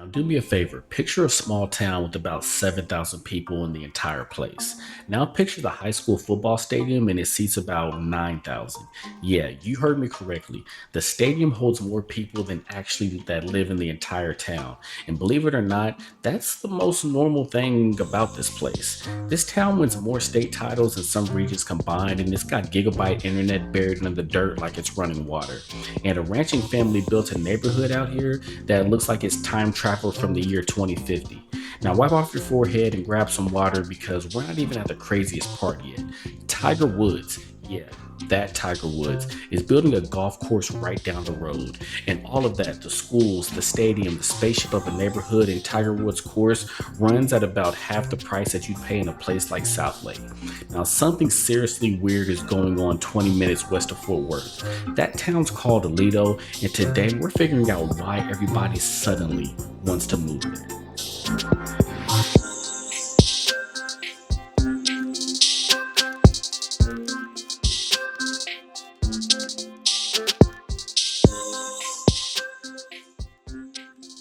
Now, do me a favor. Picture a small town with about 7,000 people in the entire place. Now, picture the high school football stadium and it seats about 9,000. Yeah, you heard me correctly. The stadium holds more people than actually that live in the entire town. And believe it or not, that's the most normal thing about this place. This town wins more state titles than some regions combined, and it's got gigabyte internet buried in the dirt like it's running water. And a ranching family built a neighborhood out here that looks like it's time traveled from the year 2050. Now, wipe off your forehead and grab some water because we're not even at the craziest part yet. Tiger Woods, yeah, that Tiger Woods, is building a golf course right down the road. And all of that, the schools, the stadium, the spaceship of a neighborhood, and Tiger Woods course runs at about half the price that you'd pay in a place like Southlake. Now, something seriously weird is going on 20 minutes west of Fort Worth. That town's called Aledo, and today we're figuring out why everybody suddenly wants to move there.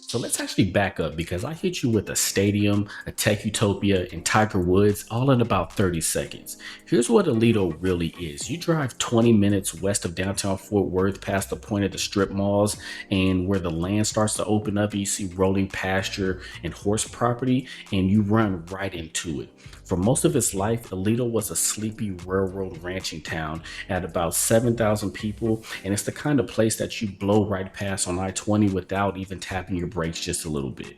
So let's actually back up because I hit you with a stadium, a tech utopia, and Tiger Woods all in about 30 seconds. Here's what Aledo really is. You drive 20 minutes west of downtown Fort Worth past the point of the strip malls and where the land starts to open up, you see rolling pasture and horse property, and you run right into it. For most of its life, Aledo was a sleepy railroad ranching town at about 7,000 people, and it's the kind of place that you blow right past on I-20 without even tapping your brakes just a little bit.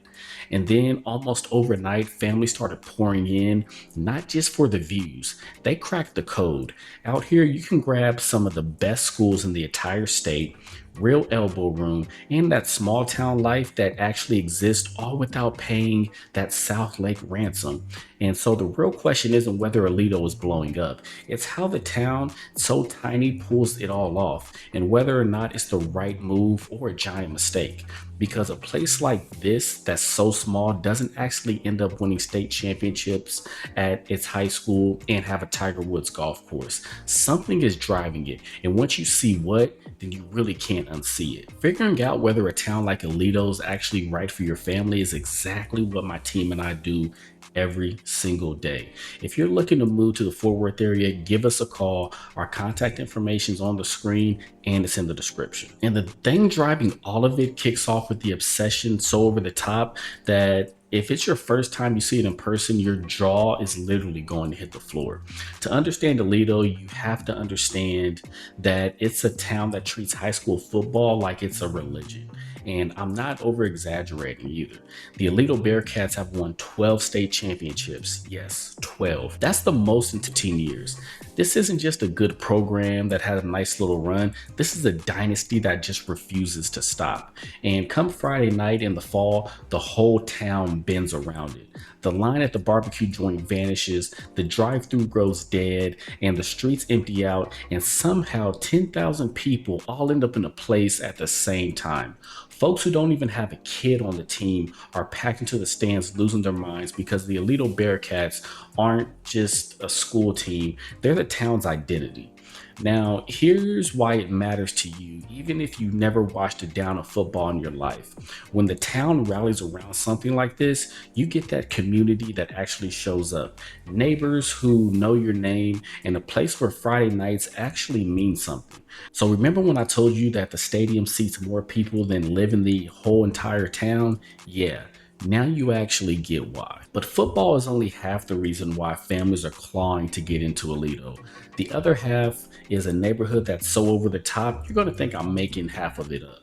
And then almost overnight, families started pouring in, not just for the views. They cracked the code. Out here, you can grab some of the best schools in the entire state, real elbow room, and that small town life that actually exists all without paying that Southlake ransom. And so the real question isn't whether Aledo is blowing up. It's how the town, so tiny, pulls it all off, and whether or not it's the right move or a giant mistake. Because a place like this, that's so small, doesn't actually end up winning state championships at its high school and have a Tiger Woods golf course. Something is driving it, and once you see what, then you really can't unsee it. Figuring out whether a town like Aledo is actually right for your family is exactly what my team and I do every single day. If you're looking to move to the Fort Worth area, give us a call. Our contact information is on the screen and it's in the description. And the thing driving all of it kicks off with the obsession so over the top that if it's your first time you see it in person, your jaw is literally going to hit the floor. To understand Aledo, you have to understand that it's a town that treats high school football like it's a religion. And I'm not over exaggerating either. The Aledo Bearcats have won 12 state championships. Yes, 12. That's the most in 15 years. This isn't just a good program that had a nice little run. This is a dynasty that just refuses to stop. And come Friday night in the fall, the whole town bends around it. The line at the barbecue joint vanishes, the drive-thru grows dead, and the streets empty out, and somehow 10,000 people all end up in a place at the same time. Folks who don't even have a kid on the team are packed into the stands losing their minds because the Aledo Bearcats aren't just a school team, they're the town's identity. Now, here's why it matters to you, even if you never watched a down of football in your life. When the town rallies around something like this, you get that community that actually shows up. Neighbors who know your name, and a place where Friday nights actually mean something. So remember when I told you that the stadium seats more people than live in the whole entire town? Yeah. Now you actually get why. But football is only half the reason why families are clawing to get into Aledo. The other half is a neighborhood that's so over the top, you're going to think I'm making half of it up.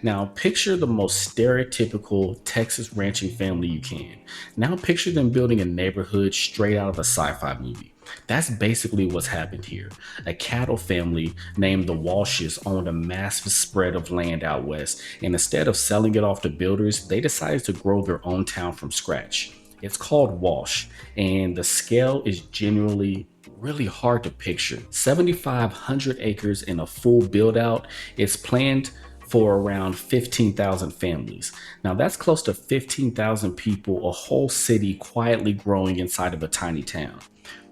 Now picture the most stereotypical Texas ranching family you can. Now picture them building a neighborhood straight out of a sci-fi movie. That's basically what's happened here. A cattle family named the Walshes owned a massive spread of land out west, and instead of selling it off to builders, they decided to grow their own town from scratch. It's called Walsh, and the scale is genuinely really hard to picture. 7,500 acres in a full build out. It's planned for around 15,000 families. Now that's close to 15,000 people, a whole city quietly growing inside of a tiny town.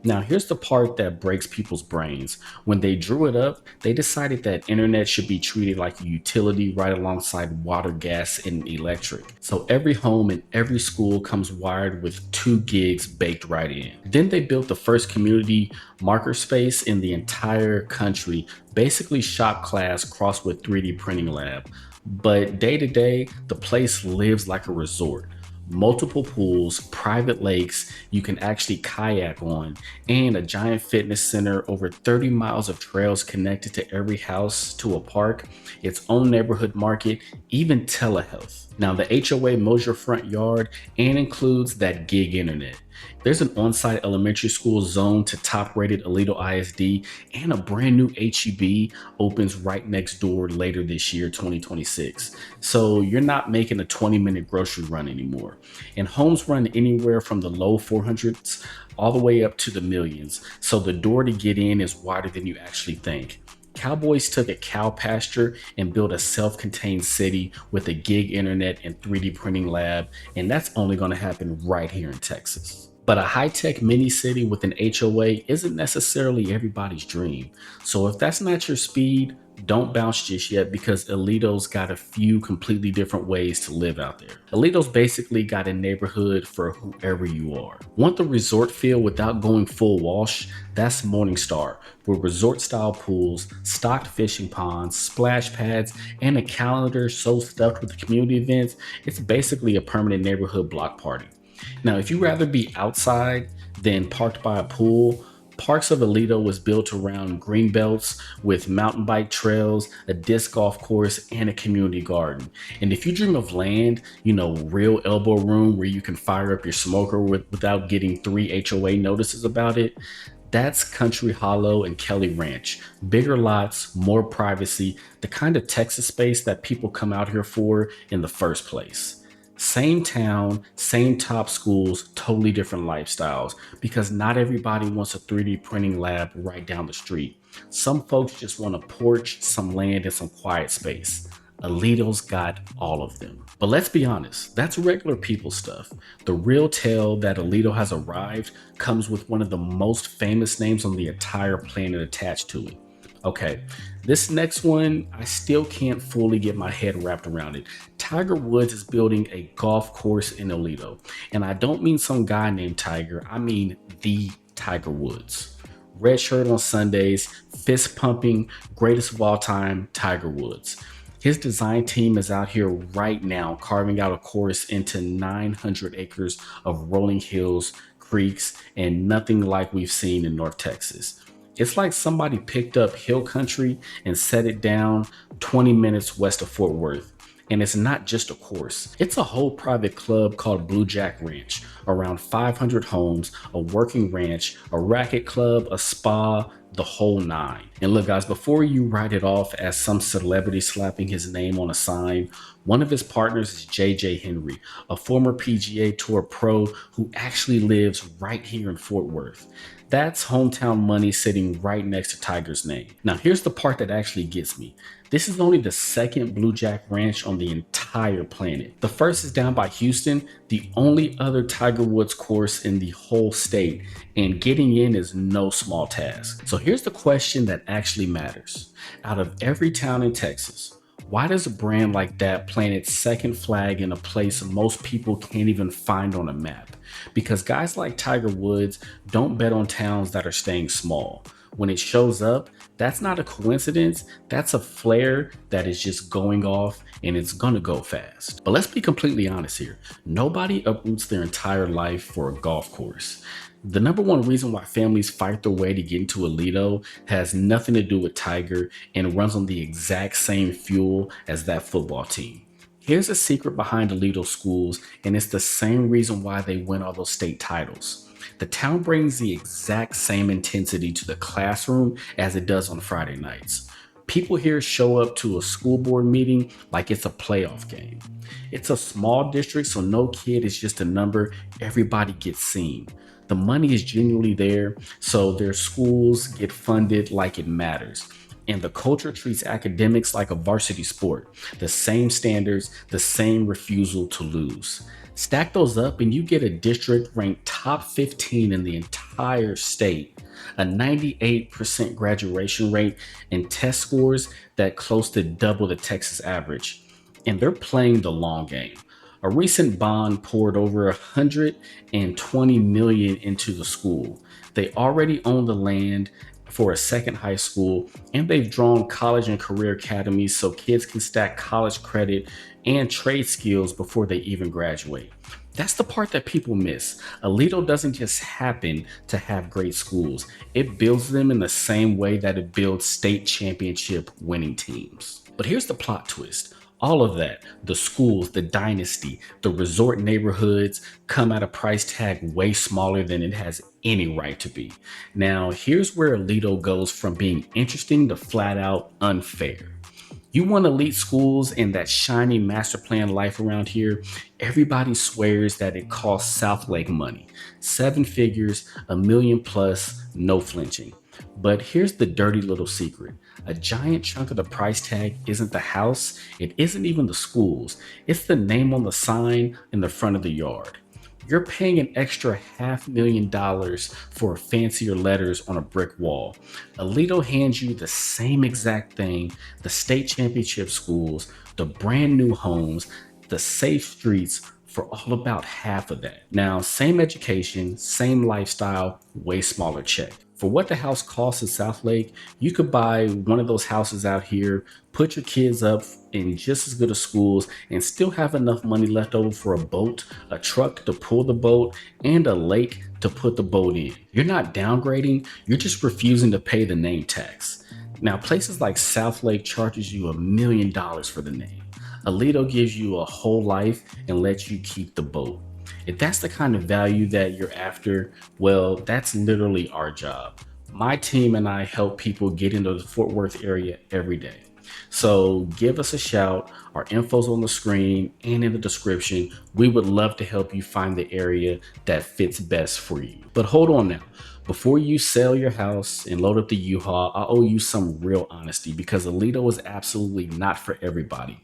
Now, here's the part that breaks people's brains. When they drew it up, they decided that internet should be treated like a utility right alongside water, gas, and electric. So every home and every school comes wired with 2 gigs baked right in. Then they built the first community marker space in the entire country, basically shop class crossed with 3D printing lab. But day to day, the place lives like a resort. Multiple pools, private lakes you can actually kayak on, and a giant fitness center, over 30 miles of trails connected to every house to a park, its own neighborhood market, even telehealth. Now, the HOA mows your front yard and includes that gig internet. There's an on-site elementary school zoned to top-rated Aledo ISD, and a brand new HEB opens right next door later this year, 2026. So you're not making a 20-minute grocery run anymore. And homes run anywhere from the low 400s all the way up to the millions. So the door to get in is wider than you actually think. Cowboys took a cow pasture and built a self-contained city with a gig internet and 3D printing lab, and that's only going to happen right here in Texas. But a high-tech mini city with an HOA isn't necessarily everybody's dream. So if that's not your speed, don't bounce just yet, because Aledo's got a few completely different ways to live out there. Aledo's basically got a neighborhood for whoever you are. Want the resort feel without going full Walsh? That's Morningstar, with resort style pools, stocked fishing ponds, splash pads, and a calendar so stuffed with community events, it's basically a permanent neighborhood block party. Now, if you'd rather be outside than parked by a pool, Parks of Aledo was built around green belts with mountain bike trails, a disc golf course, and a community garden. And if you dream of land, real elbow room where you can fire up your smoker without getting 3 HOA notices about it, that's Country Hollow and Keller Ranch. Bigger lots, more privacy, the kind of Texas space that people come out here for in the first place. Same town, same top schools, totally different lifestyles, because not everybody wants a 3D printing lab right down the street. Some folks just want a porch, some land, and some quiet space. Aledo's got all of them. But let's be honest, that's regular people stuff. The real tale that Aledo has arrived comes with one of the most famous names on the entire planet attached to it. Okay, this next one, I still can't fully get my head wrapped around it. Tiger Woods is building a golf course in Aledo. And I don't mean some guy named Tiger, I mean the Tiger Woods. Red shirt on Sundays, fist pumping, greatest of all time, Tiger Woods. His design team is out here right now carving out a course into 900 acres of rolling hills, creeks, and nothing like we've seen in North Texas. It's like somebody picked up hill country and set it down 20 minutes west of Fort Worth. And it's not just a course. It's a whole private club called Bluejack Ranch, around 500 homes, a working ranch, a racket club, a spa, the whole nine. And look guys, before you write it off as some celebrity slapping his name on a sign, one of his partners is JJ Henry, a former PGA Tour pro who actually lives right here in Fort Worth. That's hometown money sitting right next to Tiger's name. Now here's the part that actually gets me. This is only the second Bluejack Ranch on the entire planet. The first is down by Houston, the only other Tiger Woods course in the whole state, and getting in is no small task. So here's the question that actually matters. Out of every town in Texas, why does a brand like that plant its second flag in a place most people can't even find on a map? Because guys like Tiger Woods don't bet on towns that are staying small. When it shows up, that's not a coincidence, that's a flare that is just going off, and it's gonna go fast. But let's be completely honest here. Nobody uproots their entire life for a golf course. The number one reason why families fight their way to get into Aledo has nothing to do with Tiger and runs on the exact same fuel as that football team. Here's a secret behind Aledo schools, and it's the same reason why they win all those state titles. The town brings the exact same intensity to the classroom as it does on Friday nights. People here show up to a school board meeting like it's a playoff game. It's a small district, so no kid is just a number, everybody gets seen. The money is genuinely there, so their schools get funded like it matters. And the culture treats academics like a varsity sport. The same standards, the same refusal to lose. Stack those up and you get a district ranked top 15 in the entire entire state, a 98% graduation rate, and test scores that close to double the Texas average. And they're playing the long game. A recent bond poured over 120 million into the school. They already own the land for a second high school, and they've drawn college and career academies so kids can stack college credit and trade skills before they even graduate. That's the part that people miss. Aledo doesn't just happen to have great schools. It builds them in the same way that it builds state championship winning teams. But here's the plot twist. All of that, the schools, the dynasty, the resort neighborhoods, come at a price tag way smaller than it has any right to be. Now, here's where Aledo goes from being interesting to flat out unfair. You want elite schools and that shiny master plan life around here, everybody swears that it costs Southlake money. 7 figures, a million plus, no flinching. But here's the dirty little secret. A giant chunk of the price tag isn't the house, it isn't even the schools, it's the name on the sign in the front of the yard. You're paying an extra $500,000 for fancier letters on a brick wall. Aledo hands you the same exact thing, the state championship schools, the brand new homes, the safe streets for all about half of that. Now, same education, same lifestyle, way smaller check. For what the house costs in Southlake, you could buy one of those houses out here, put your kids up in just as good of schools, and still have enough money left over for a boat, a truck to pull the boat, and a lake to put the boat in. You're not downgrading, you're just refusing to pay the name tax. Now, places like Southlake charges you $1 million for the name. Aledo gives you a whole life and lets you keep the boat. If that's the kind of value that you're after, well, that's literally our job. My team and I help people get into the Fort Worth area every day. So give us a shout. Our info's on the screen and in the description. We would love to help you find the area that fits best for you. But hold on now. Before you sell your house and load up the U-Haul, I owe you some real honesty because Aledo is absolutely not for everybody.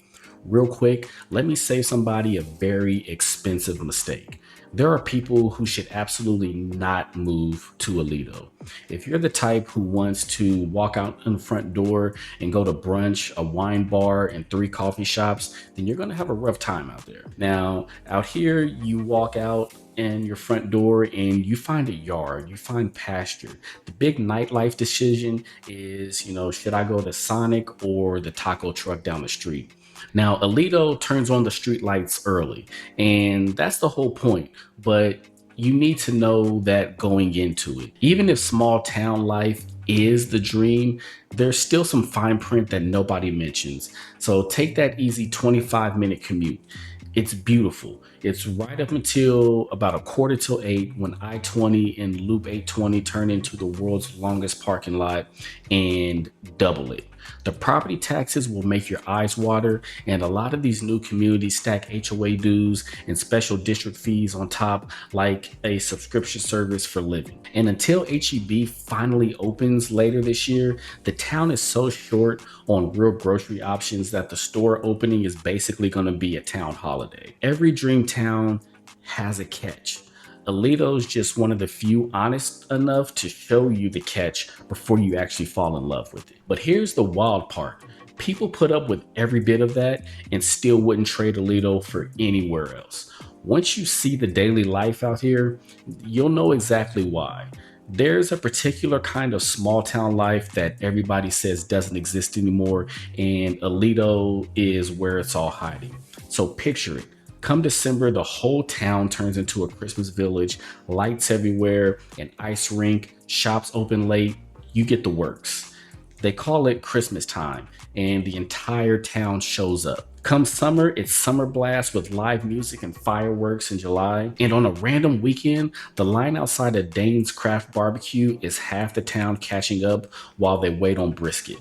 Real quick, let me save somebody a very expensive mistake. There are people who should absolutely not move to Aledo. If you're the type who wants to walk out in the front door and go to brunch, a wine bar, and 3 coffee shops, then you're gonna have a rough time out there. Now, out here, you walk out in your front door and you find a yard, you find pasture. The big nightlife decision is, should I go to Sonic or the taco truck down the street? Now, Aledo turns on the street lights early, and that's the whole point, but you need to know that going into it. Even if small town life is the dream, there's still some fine print that nobody mentions. So take that easy 25-minute commute. It's beautiful. It's right up until about 7:45 when I-20 and Loop 820 turn into the world's longest parking lot and double it. The property taxes will make your eyes water, and a lot of these new communities stack HOA dues and special district fees on top like a subscription service for living. And until HEB finally opens later this year, the town is so short on real grocery options that the store opening is basically going to be a town holiday. Every dream town has a catch. Aledo's just one of the few honest enough to show you the catch before you actually fall in love with it. But here's the wild part. People put up with every bit of that and still wouldn't trade Aledo for anywhere else. Once you see the daily life out here, you'll know exactly why. There's a particular kind of small town life that everybody says doesn't exist anymore, and Aledo is where it's all hiding. So picture it. Come December, the whole town turns into a Christmas village, lights everywhere, an ice rink, shops open late, you get the works. They call it Christmas time, and the entire town shows up. Come summer, it's summer blast with live music and fireworks in July. And on a random weekend, the line outside of Dane's Craft Barbecue is half the town catching up while they wait on brisket.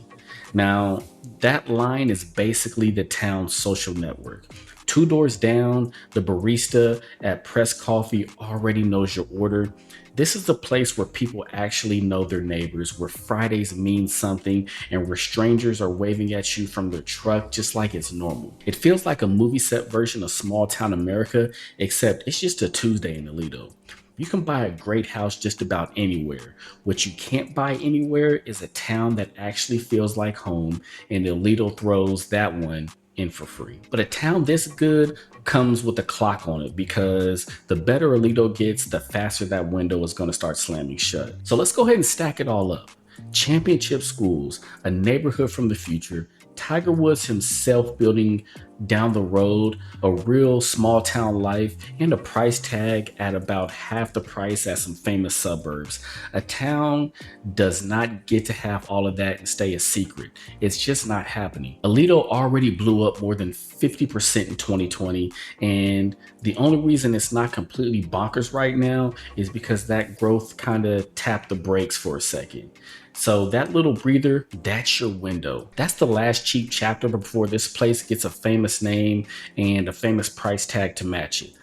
Now, that line is basically the town's social network. 2 doors down, the barista at Press Coffee already knows your order. This is the place where people actually know their neighbors, where Fridays mean something, and where strangers are waving at you from their truck just like it's normal. It feels like a movie set version of small town America, except it's just a Tuesday in Aledo. You can buy a great house just about anywhere. What you can't buy anywhere is a town that actually feels like home, and Aledo throws that one in for free. But a town this good comes with a clock on it, because the better Aledo gets, the faster that window is going to start slamming shut. So let's go ahead and stack it all up. Championship schools, a neighborhood from the future, Tiger Woods himself building down the road, a real small town life, and a price tag at about half the price as some famous suburbs. A town does not get to have all of that and stay a secret. It's just not happening. Aledo already blew up more than 50% in 2020, and the only reason it's not completely bonkers right now is because that growth kind of tapped the brakes for a second. So that little breather, that's your window. That's the last cheap chapter before this place gets a famous name and a famous price tag to match it.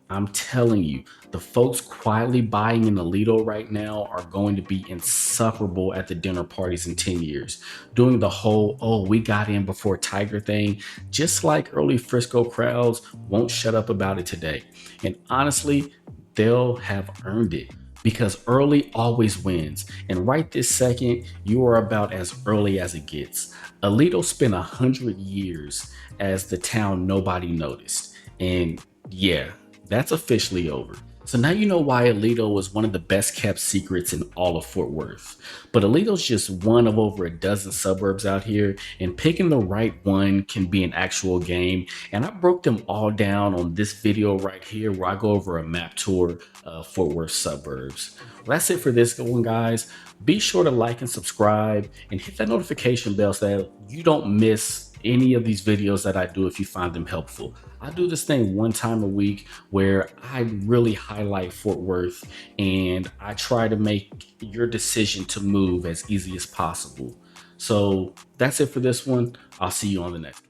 I'm telling you, the folks quietly buying in Aledo right now are going to be insufferable at the dinner parties in 10 years. Doing the whole, oh, we got in before Tiger thing, just like early Frisco crowds won't shut up about it today. And honestly, they'll have earned it, because early always wins. And right this second, you are about as early as it gets. Aledo spent 100 years as the town nobody noticed. And yeah, that's officially over. So now you know why Aledo was one of the best kept secrets in all of Fort Worth. But Aledo's just one of over a dozen suburbs out here, and picking the right one can be an actual game. And I broke them all down on this video right here, where I go over a map tour of Fort Worth suburbs. Well, that's it for this one, guys. Be sure to like and subscribe and hit that notification bell so that you don't miss any of these videos that I do if you find them helpful. I do this thing one time a week where I really highlight Fort Worth, and I try to make your decision to move as easy as possible. So that's it for this one. I'll see you on the next one.